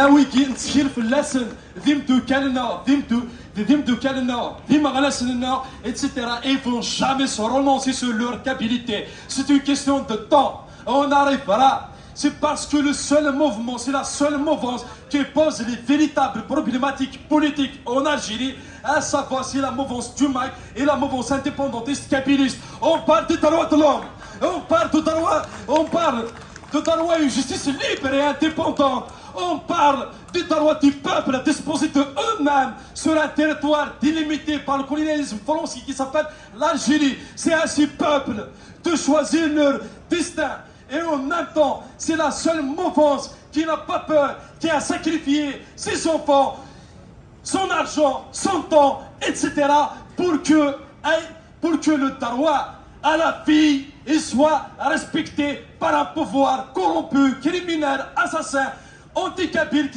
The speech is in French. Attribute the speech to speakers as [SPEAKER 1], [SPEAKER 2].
[SPEAKER 1] ويكي نتخيل في اللسن ذمتو كالنا ذمتو كالنا ذم غلاسنا etc. Et ils vont jamais se renoncer sur leur qualité. C'est une question de temps. On arrivera. C'est parce que le seul mouvement, c'est la seule mouvance qui pose les véritables problématiques politiques en Algérie, à savoir c'est la mouvance du MAC et la mouvance indépendantiste capitaliste. On parle de droits de l'homme, on parle de droit et une justice libre et indépendante. On parle du droit du peuple à disposer de eux-mêmes sur un territoire délimité par le colonialisme français qui s'appelle l'Algérie. C'est à ce peuple de choisir leur destin. Et en même temps, c'est la seule mouvance qui n'a pas peur, qui a sacrifié ses enfants, son argent, son temps, etc. pour que le droit à la vie soit respecté par un pouvoir corrompu, criminel, assassin, anti-kabyle.